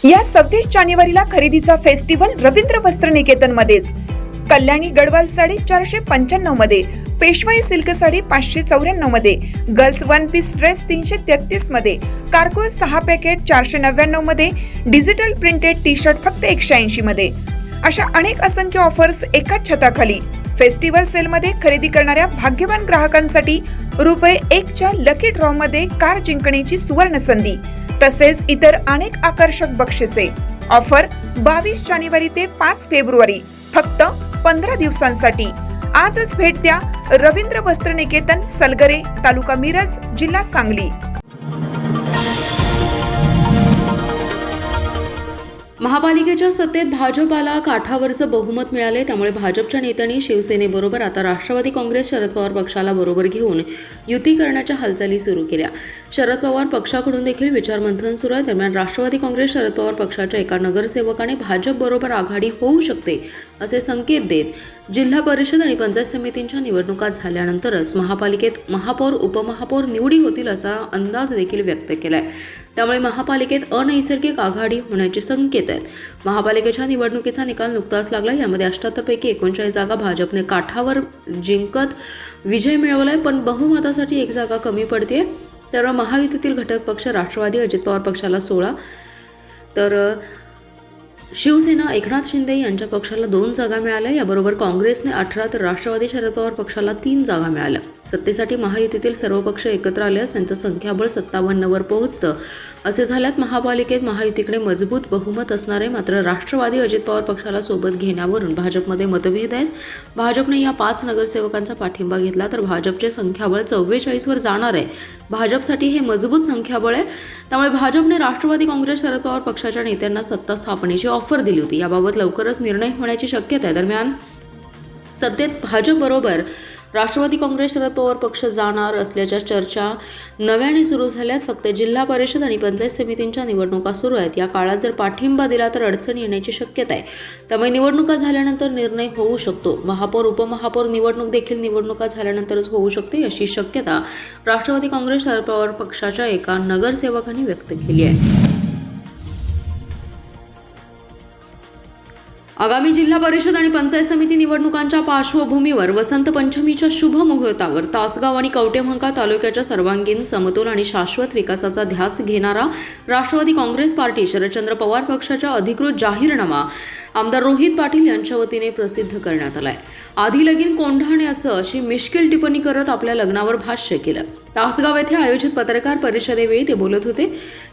या 26 जानेवारीला खरेदीचा फेस्टिवल रवींद्र वस्त्र निकेतन मध्येच. कल्याणी गडवाल साडी 495 मध्ये, पेशवाई सिल्क साडी 594 मध्ये, गर्ल्स वन पीस ड्रेस 333 मध्ये, कार्गो 6 पॅकेट 499 मध्ये, डिजिटल प्रिंटेड टी शर्ट फक्त 180 मध्ये. अशा अनेक असंख्य ऑफर्स एकाच छताखाली. फेस्टिवल सेल मध्ये खरेदी करणाऱ्या भाग्यवान ग्राहकांसाठी ₹1 च्या लकी ड्रॉ मध्ये कार जिंकण्याची सुवर्ण संधी, तसेच इतर अनेक आकर्षक बक्षिसे. ऑफर 22 जानेवारी ते 5 फेब्रुवारी, फक्त 15 दिवसांसाठी. आजच भेट द्या रवींद्र वस्त्र निकेतन, सलगरे, तालुका मिरज, जिल्हा सांगली. महापालिकेच्या सत्तेत भाजपाला काठावरचं बहुमत मिळाले, त्यामुळे भाजपच्या नेत्यांनी शिवसेनेबरोबर आता राष्ट्रवादी काँग्रेस शरद पवार पक्षाला बरोबर घेऊन युती करण्याच्या हालचाली सुरू केल्या. शरद पवार पक्षाकडून देखील विचारमंथन सुरू आहे. दरम्यान राष्ट्रवादी काँग्रेस शरद पवार पक्षाच्या एका नगरसेवकाने भाजपबरोबर आघाडी होऊ शकते असे संकेत देत जिल्हा परिषद आणि पंचायत समितींच्या निवडणुका झाल्यानंतरच महापालिकेत महापौर उपमहापौर निवडी होतील असा अंदाज देखील व्यक्त केलाय. त्यामुळे महापालिकेत अनैसर्गिक आघाडी होण्याचे संकेत आहेत. महापालिकेच्या निवडणुकीचा निकाल नुकताच लागला. यामध्ये 78 पैकी 39 जागा भाजपने काठावर जिंकत विजय मिळवलाय, पण बहुमतासाठी 1 जागा कमी पडते. तर महायुतीतील घटक पक्ष राष्ट्रवादी अजित पवार पक्षाला 16, तर शिवसेना एकनाथ शिंदे यांच्या पक्षाला 2 जागा मिळाल्या. याबरोबर काँग्रेसने 18, तर राष्ट्रवादी शरद पवार पक्षाला 3 जागा मिळाल्या. सत्तेसाठी महायुतीतील सर्व पक्ष एकत्र आल्यास त्यांचं संख्याबळ 57 वर पोहोचतं असे झाल्यात. महापालिकेत महायुतीकडे मजबूत बहुमत असणारे मात्र राष्ट्रवादी अजित पवार पक्षाला सोबत घेण्यावरून भाजपमध्ये मतभेद आहेत. भाजपने या 5 नगरसेवकांचा पाठिंबा घेतला तर भाजपचे संख्याबळ 44 वर जाणार आहे. भाजपसाठी हे मजबूत संख्याबळ आहे. त्यामुळे भाजपने राष्ट्रवादी काँग्रेस शरद पवार पक्षाच्या नेत्यांना सत्ता स्थापनेची ऑफर दिली होती. याबाबत लवकरच निर्णय होण्याची शक्यता आहे. दरम्यान सत्तेत भाजपबरोबर राष्ट्रवादी काँग्रेस शरद पवार पक्ष जाणार असल्याच्या चर्चा नव्याने सुरू झाल्यात. फक्त जिल्हा परिषद आणि पंचायत समितींच्या निवडणुका सुरू आहेत. या काळात जर पाठिंबा दिला तर अडचण येण्याची शक्यता आहे. त्यामुळे निवडणुका झाल्यानंतर निर्णय होऊ शकतो. महापौर उपमहापौर निवडणूक देखील निवडणुका झाल्यानंतरच होऊ शकते अशी शक्यता राष्ट्रवादी काँग्रेस शरद पवार पक्षाच्या एका नगरसेवकांनी व्यक्त केली आहे. आगामी जिल्हा परिषद आणि पंचायत समिती निवडणुकांच्या पार्श्वभूमीवर वसंत पंचमीच्या शुभ मुहूर्तावर तासगाव आणि कवठेमहांकाळ तालुक्याच्या सर्वांगीण, समतोल आणि शाश्वत विकासाचा ध्यास घेणारा राष्ट्रवादी काँग्रेस पार्टी शरदचंद्र पवार पक्षाचा अधिकृत जाहीरनामा आमदार रोहित पाटील यांच्या वतीने प्रसिद्ध करण्यात आलाय. आधी लगीन कोंढाण्याचं अशी मिश्किल टिप्पणी करत आपल्या लग्नावर भाष्य केलं. तासगाव येथे आयोजित पत्रकार परिषदेवेळी ते बोलत होते.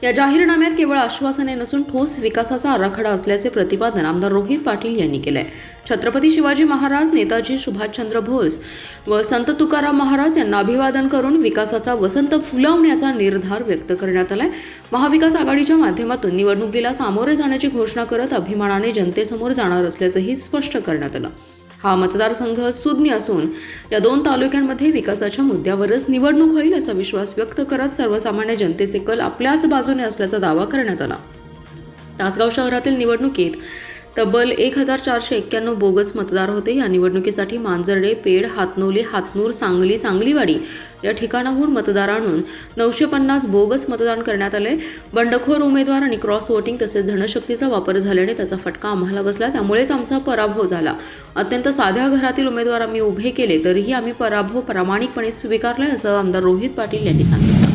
या जाहीरनाम्यात केवळ आश्वासने नसून ठोस विकासाचा आराखडा असल्याचे प्रतिपादन आमदार रोहित पाटील यांनी केलंय. छत्रपती शिवाजी महाराज, नेताजी सुभाषचंद्र बोस व संत तुकाराम महाराज यांना अभिवादन करून विकासाचा वसंत फुलवण्याचा निर्धार व्यक्त करण्यात आलाय. महाविकास आघाडीच्या माध्यमातून निवडणुकीला सामोरे जाण्याची घोषणा करत अभिमानाने जनतेसमोर जाणार असल्याचंही स्पष्ट करण्यात आलं. हा मतदारसंघ सुज्ञ असून या 2 तालुक्यांमध्ये विकासाच्या मुद्द्यावरच निवडणूक होईल असा विश्वास व्यक्त करत सर्वसामान्य जनतेचे कल आपल्याच बाजूने असल्याचा दावा करण्यात आला. तासगाव शहरातील निवडणुकीत तब्बल 1491 बोगस मतदार होते. या निवडणुकीसाठी मांजर्डे, पेड, हातनोली, हातनूर, सांगली, सांगलीवाडी या ठिकाणाहून मतदार आणून 950 बोगस मतदान करण्यात आले. बंडखोर उमेदवार आणि क्रॉस वोटिंग तसेच धनशक्तीचा वापर झाल्याने त्याचा फटका आम्हाला बसला. त्यामुळेच आमचा पराभव झाला. अत्यंत साध्या घरातील उमेदवार आम्ही उभे केले तरीही आम्ही पराभव प्रामाणिकपणे स्वीकारलाय असं आमदार रोहित पाटील यांनी सांगितलं.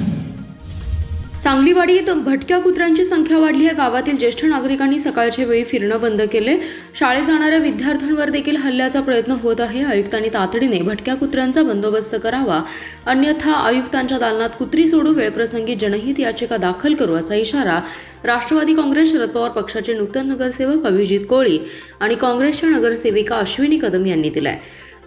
सांगलीवाडीत भटक्या कुत्र्यांची संख्या वाढली आहे. गावातील ज्येष्ठ नागरिकांनी सकाळच्या वेळी फिरणं बंद केले. शाळेत जाणाऱ्या विद्यार्थ्यांवर देखील हल्ल्याचा प्रयत्न होत आहे. आयुक्तांनी तातडीने भटक्या कुत्र्यांचा बंदोबस्त करावा, अन्यथा आयुक्तांच्या दालनात कुत्री सोडू, वेळप्रसंगी जनहित याचिका दाखल करू असा इशारा राष्ट्रवादी काँग्रेस शरद पवार पक्षाचे नूतन नगरसेवक अभिजित कोळी आणि काँग्रेसच्या नगरसेविका अश्विनी कदम यांनी दिलाय.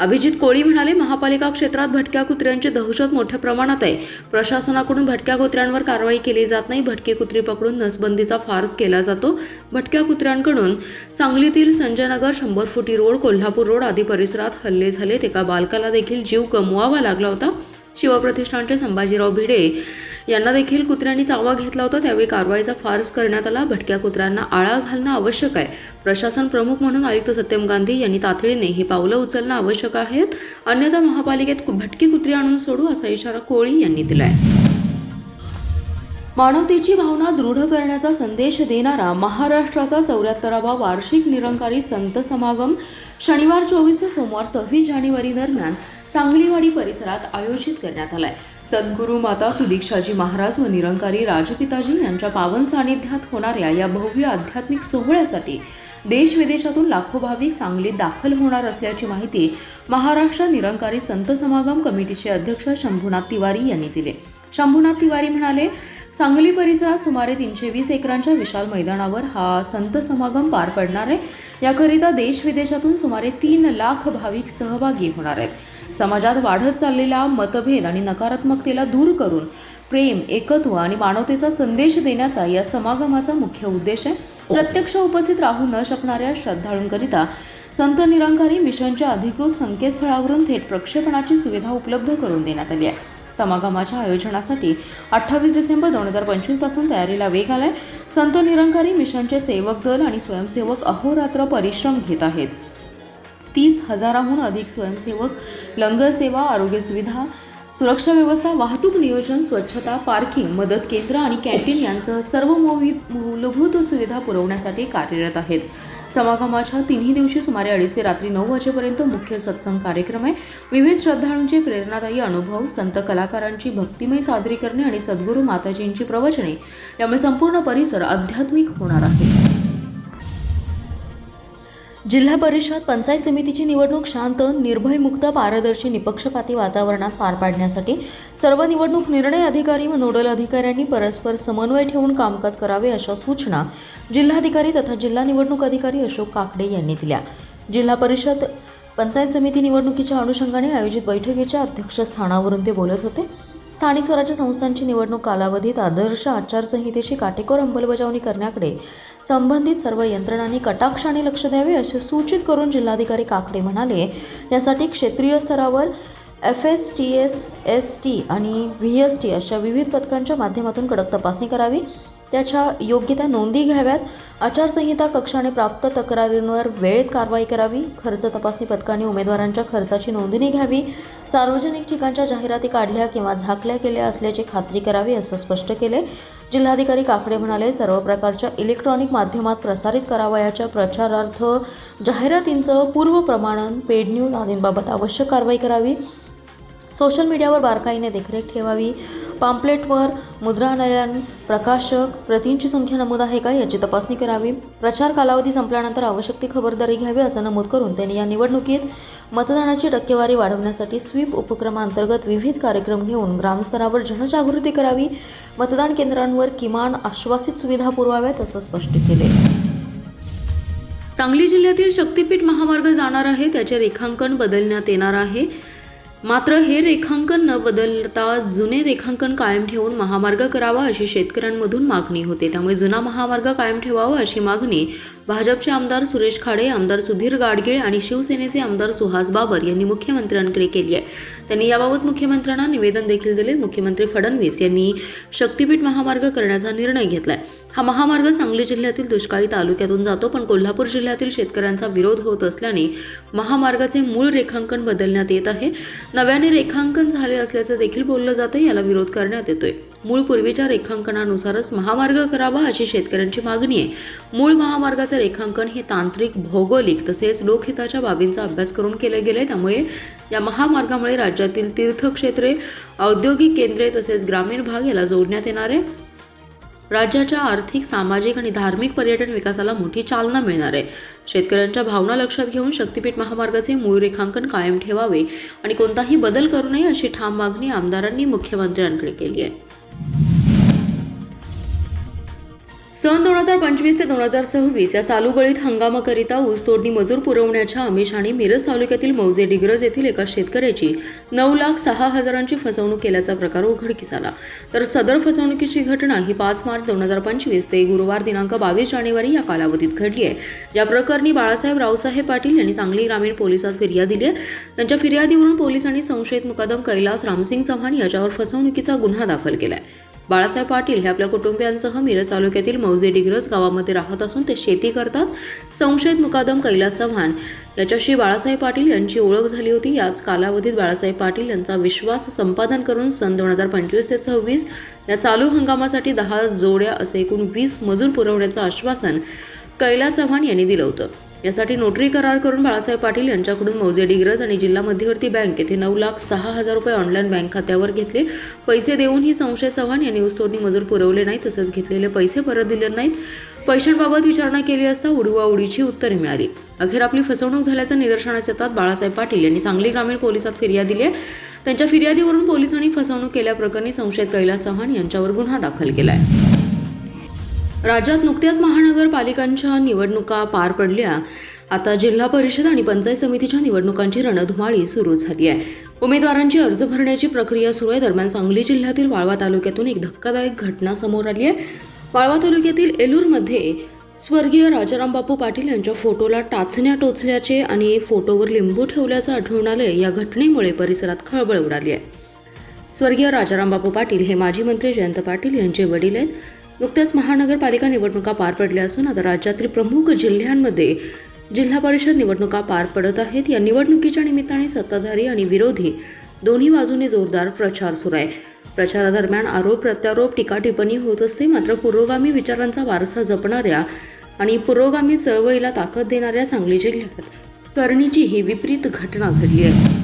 अभिजित कोळी म्हणाले, महापालिका क्षेत्रात भटक्या कुत्र्यांची दहशत मोठ्या प्रमाणात आहे. प्रशासनाकडून भटक्या कुत्र्यांवर कारवाई केली जात नाही. भटकी कुत्री पकडून नसबंदीचा फार्स केला जातो. भटक्या कुत्र्यांकडून सांगलीतील संजयनगर, 100 फुटी रोड, कोल्हापूर रोड आदी परिसरात हल्ले झालेत. एका बालकाला देखील जीव गमवावा लागला होता. शिवप्रतिष्ठानचे संभाजीराव भिडे यांना देखील कुत्र्यांनी चावा घेतला होता. त्यावेळी कारवाईचा फार्स करण्यात आला. भटक्या कुत्र्यांना आळा घालणं आवश्यक आहे. प्रशासन प्रमुख म्हणून आयुक्त सत्यम गांधी यांनी तातडीने ही पावलं उचलणं आवश्यक आहेत, अन्यथा महापालिकेत भटकी कुत्री आणून सोडू असा इशारा कोळी यांनी दिलाय. मानवतेची भावना दृढ करण्याचा संदेश देणारा महाराष्ट्राचा 74वा वार्षिक निरंकारी संत समागम शनिवार 24 ते सोमवार 26 जानेवारी दरम्यान सांगलीवाडी परिसरात आयोजित करण्यात आलाय. सद्गुरू माता सुदीक्षाजी महाराज व निरंकारी राजपिताजी यांच्या पावन सानिध्यात होणाऱ्या या भव्य आध्यात्मिक सोहळ्यासाठी देश विदेशातून लाखो भाविक सांगलीत दाखल होणार असल्याची माहिती महाराष्ट्र निरंकारी संत समागम कमिटीचे अध्यक्ष शंभूनाथ तिवारी यांनी दिली. शंभूनाथ तिवारी म्हणाले, सांगली परिसरात सुमारे 320 एकरांच्या विशाल मैदानावर हा संत समागम पार पडणार आहे. याकरिता देश विदेशातून सुमारे 3 लाख भाविक सहभागी होणार आहेत. समाजात वाढत चाललेला मतभेद आणि नकारात्मकतेला दूर करून प्रेम, एकत्व आणि मानवतेचा संदेश देण्याचा या समागमाचा मुख्य उद्देश आहे. प्रत्यक्ष उपस्थित राहू न शकणाऱ्या श्रद्धाळूंकरिता संत निरंकारी मिशनच्या अधिकृत संकेतस्थळावरून थेट प्रक्षेपणाची सुविधा उपलब्ध करून देण्यात आली आहे. समागमाच्या आयोजनासाठी 28 डिसेंबर 2025 पासून तयारीला वेग आलाय. संत निरंकारी मिशनचे सेवक दल आणि स्वयंसेवक अहोरात्र परिश्रम घेत आहेत. 30,000हून अधिक स्वयंसेवक लंगर सेवा, आरोग्य सुविधा, सुरक्षा व्यवस्था, वाहतूक नियोजन, स्वच्छता, पार्किंग, मदत केंद्र आणि कॅन्टीन यांसह सर्व मूलभूत सुविधा पुरवण्यासाठी कार्यरत आहेत. समागमाच्या 3ही दिवशी सुमारे 2:30 ते रात्री 9 वाजेपर्यंत मुख्य सत्संग कार्यक्रम आहे. विविध श्रद्धाळूंचे प्रेरणादायी अनुभव, संत कलाकारांची भक्तिमय सादरीकरणे आणि सद्गुरू माताजींची प्रवचने यामुळे संपूर्ण परिसर आध्यात्मिक होणार आहे. जिल्हा परिषद पंचायत समितीची निवडणूक शांत, निर्भयमुक्त, पारदर्शी, निपक्षपाती वातावरणात पार पाडण्यासाठी सर्व निवडणूक निर्णय अधिकारी व नोडल अधिकाऱ्यांनी परस्पर समन्वय ठेवून कामकाज करावे अशा सूचना जिल्हाधिकारी तथा जिल्हा निवडणूक अधिकारी अशोक काकडे यांनी दिल्या. जिल्हा परिषद पंचायत समिती निवडणुकीच्या अनुषंगाने आयोजित बैठकीच्या अध्यक्षस्थानावरून ते बोलत होते. स्थानिक स्वराज्य संस्थांची निवडणूक कालावधीत आदर्श आचारसंहितेची काटेकोर अंमलबजावणी करण्याकडे संबंधित सर्व यंत्रणांनी कटाक्षाने लक्ष द्यावे असे सूचित करून जिल्हाधिकारी काकडे म्हणाले, यासाठी क्षेत्रीय स्तरावर FSTS, ST आणि VST अशा विविध पथकांच्या माध्यमातून कडक तपासणी करावी, त्याच्या योग्य त्या नोंदी घ्याव्यात, आचारसंहिता कक्षाने प्राप्त तक्रारींवर वेळेत कारवाई करावी, खर्च तपासणी पथकाने उमेदवारांच्या खर्चाची नोंदणी घ्यावी, सार्वजनिक ठिकाणच्या जाहिराती काढल्या किंवा झाकल्या गेल्या असल्याची खात्री करावी असं स्पष्ट केले. जिल्हाधिकारी काकडे म्हणाले, सर्व प्रकारच्या इलेक्ट्रॉनिक माध्यमात प्रसारित करावयाच्या प्रचारार्थ जाहिरातींचं पूर्वप्रमाणन, पेड न्यूज आदींबाबत आवश्यक कारवाई करावी, सोशल मीडियावर बारकाईने देखरेख ठेवावी, पॅम्पलेटवर मुद्रणालयान, प्रकाशक, प्रतींची संख्या नमूद आहे का याची तपासणी करावी, प्रचार कालावधी संपल्यानंतर आवश्यक ती खबरदारी घ्यावी असं नमूद करून त्यांनी या निवडणुकीत मतदानाची टक्केवारी वाढवण्यासाठी स्वीप उपक्रमांतर्गत विविध कार्यक्रम घेऊन ग्रामस्तरावर जनजागृती करावी, मतदान केंद्रांवर किमान आश्वासित सुविधा पुरवाव्यात असं स्पष्ट केले. सांगली जिल्ह्यातील शक्तीपीठ महामार्ग जाणार आहे, त्याचे रेखांकन बदलण्यात येणार आहे. मात्र हे रेखांकन न बदलता जुने रेखांकन कायम ठेवून महामार्ग करावा अशी शेतकऱ्यांमधून मागणी होते. त्यामुळे जुना महामार्ग कायम ठेवावा अशी मागणी भाजपचे आमदार सुरेश खाडे, आमदार सुधीर गाडगीळ आणि शिवसेनेचे आमदार सुहास बाबर यांनी मुख्यमंत्र्यांकडे केली आहे. त्यांनी याबाबत मुख्यमंत्र्यांना निवेदन देखील दिले. मुख्यमंत्री फडणवीस यांनी शक्तीपीठ महामार्ग करण्याचा निर्णय घेतलाय. हा महामार्ग सांगली जिल्ह्यातील दुष्काळी तालुक्यातून जातो, पण कोल्हापूर जिल्ह्यातील शेतकऱ्यांचा विरोध होत असल्याने महामार्गाचे मूळ रेखांकन बदलण्यात येत आहे. नव्याने रेखांकन झाले असल्याचं देखील बोललं जातं. याला विरोध करण्यात येतोय. मूळ पूर्वीच्या रेखांकनानुसारच महामार्ग करावा अशी शेतकऱ्यांची मागणी आहे. मूळ महामार्गाचे रेखांकन हे तांत्रिक, भौगोलिक तसेच लोकहिताच्या बाबींचा अभ्यास करून केले गेले. त्यामुळे या महामार्गामुळे राज्यातील तीर्थक्षेत्रे, औद्योगिक केंद्रे तसेच ग्रामीण भाग याला जोडण्यात येणार आहे. राज्याच्या आर्थिक, सामाजिक आणि धार्मिक पर्यटन विकासाला मोठी चालना मिळणार आहे. शेतकऱ्यांच्या भावना लक्षात घेऊन शक्तीपीठ महामार्गाचे मूळ रेखांकन कायम ठेवावे आणि कोणताही बदल करू नये अशी ठाम मागणी आमदारांनी मुख्यमंत्र्यांकडे केली आहे. सन 2025 ते 2026 या चालू गळीत हंगामाकरिता ऊसतोडणी मजूर पुरवण्याच्या आमिषाने मिरज तालुक्यातील मौजे डिग्रज येथील एका शेतकऱ्याची 9,06,000ची फसवणूक केल्याचा प्रकार उघडकीस आला. तर सदर फसवणुकीची घटना ही 5 मार्च 2025 ते गुरुवार दिनांक 22 जानेवारी या कालावधीत घडली आहे. या प्रकरणी बाळासाहेब रावसाहेब पाटील यांनी सांगली ग्रामीण पोलिसात फिर्याद दिली आहे. त्यांच्या फिर्यादीवरून पोलिसांनी संशयित मुकादम कैलास रामसिंग चव्हाण याच्यावर फसवणुकीचा गुन्हा दाखल केला आहे. बाळासाहेब पाटील हे आपल्या कुटुंबियांसह मिरज तालुक्यातील मौजे डिग्रस गावामध्ये राहत असून ते शेती करतात. संशयित मुकादम कैलास चव्हाण याच्याशी बाळासाहेब पाटील यांची ओळख झाली होती. याच कालावधीत बाळासाहेब पाटील यांचा विश्वास संपादन करून सन 2025 ते 26 या चालू हंगामासाठी 10 जोड्या असे एकूण 20 मजूर पुरवण्याचं आश्वासन कैलास चव्हाण यांनी दिलं होतं. यासाठी नोटरी करार करून बाळासाहेब पाटील यांच्याकडून मौजे डिग्रज आणि जिल्हा मध्यवर्ती बँक येथे 9,06,000 रुपये ऑनलाईन बँक खात्यावर घेतले. पैसे देऊनही संशयित चव्हाण यांनी ऊसतोडणी मजूर पुरवले नाहीत, तसंच घेतलेले पैसे परत दिले नाहीत. पैशांबाबत विचारणा केली असता उडवाउडीची उत्तरे मिळाली. अखेर आपली फसवणूक झाल्याचं निदर्शनास येतात बाळासाहेब पाटील यांनी सांगली ग्रामीण पोलिसात फिर्याद दिली आहे. त्यांच्या फिर्यादीवरून पोलिसांनी फसवणूक केल्याप्रकरणी संशयित कैलास चव्हाण यांच्यावर गुन्हा दाखल केला आहे. राज्यात नुकत्याच महानगरपालिकांच्या निवडणुका पार पडल्या. आता जिल्हा परिषद आणि पंचायत समितीच्या निवडणुकांची रणधुमाळी सुरू झाली आहे. उमेदवारांची अर्ज भरण्याची प्रक्रिया सुरू आहे. दरम्यान सांगली जिल्ह्यातील वाळवा तालुक्यातून एक धक्कादायक घटना समोर आली आहे. वाळवा तालुक्यातील एलूरमध्ये स्वर्गीय राजाराम बापू पाटील यांच्या फोटोला टाचण्या टोचल्याचे आणि फोटोवर लिंबू ठेवल्याचं आढळून आलंय. या घटनेमुळे परिसरात खळबळ उडाली आहे. स्वर्गीय राजाराम बापू पाटील हे माजी मंत्री जयंत पाटील यांचे वडील आहेत. नुकत्याच महानगरपालिका निवडणुका पार पडल्या असून आता राज्यातील प्रमुख जिल्ह्यांमध्ये जिल्हा परिषद निवडणुका पार पडत आहेत. या निवडणुकीच्या निमित्ताने सत्ताधारी आणि विरोधी दोन्ही बाजूने जोरदार प्रचार सुरू आहे. प्रचारादरम्यान आरोप प्रत्यारोप टीका टिप्पणी होत असते. मात्र पुरोगामी विचारांचा वारसा जपणाऱ्या आणि पुरोगामी चळवळीला ताकद देणाऱ्या सांगली जिल्ह्यात करणीची ही विपरीत घटना घडली आहे.